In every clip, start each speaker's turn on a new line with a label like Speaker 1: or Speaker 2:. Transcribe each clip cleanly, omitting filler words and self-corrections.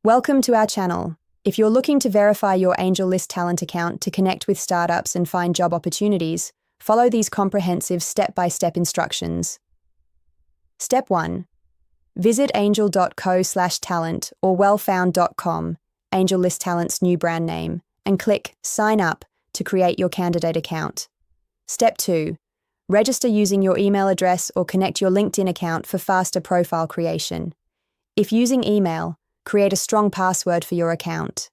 Speaker 1: Welcome to our channel. If you're looking to verify your AngelList Talent account to connect with startups and find job opportunities, follow these comprehensive step-by-step instructions. Step 1. Visit angel.co/talent or wellfound.com, AngelList Talent's new brand name, and click Sign Up to create your candidate account. Step 2. Register using your email address or connect your LinkedIn account for faster profile creation. If using email, create a strong password for your account.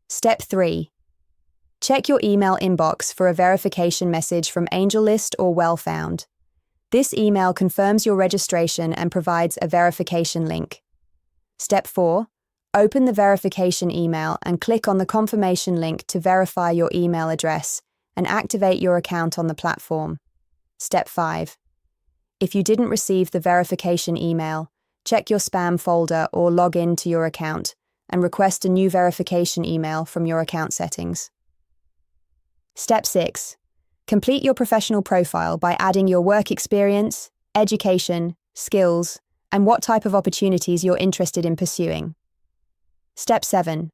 Speaker 1: Step 3. Check your email inbox for a verification message from AngelList or Wellfound. This email confirms your registration and provides a verification link. Step 4. Open the verification email and click on the confirmation link to verify your email address and activate your account on the platform. Step 5. If you didn't receive the verification email, check your spam folder or log in to your account and request a new verification email from your account settings. Step 6. Complete your professional profile by adding your work experience, education, skills, and what type of opportunities you're interested in pursuing. Step 7.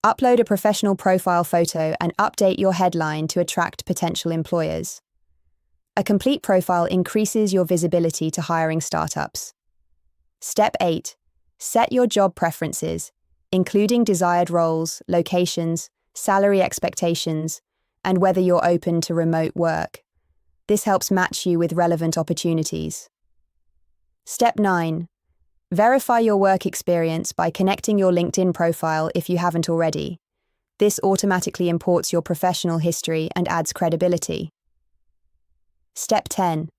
Speaker 1: Upload a professional profile photo and update your headline to attract potential employers. A complete profile increases your visibility to hiring startups. Step 8. Set your job preferences, including desired roles, locations, salary expectations, and whether you're open to remote work. This helps match you with relevant opportunities. Step 9. Verify your work experience by connecting your LinkedIn profile if you haven't already. This automatically imports your professional history and adds credibility. Step 10.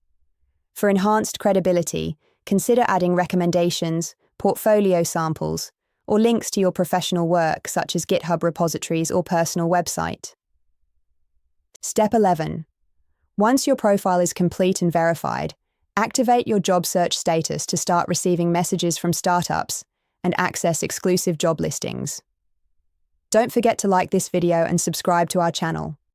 Speaker 1: For enhanced credibility, consider adding recommendations, portfolio samples, or links to your professional work such as GitHub repositories or personal website. Step 11. Once your profile is complete and verified, activate your job search status to start receiving messages from startups and access exclusive job listings. Don't forget to like this video and subscribe to our channel.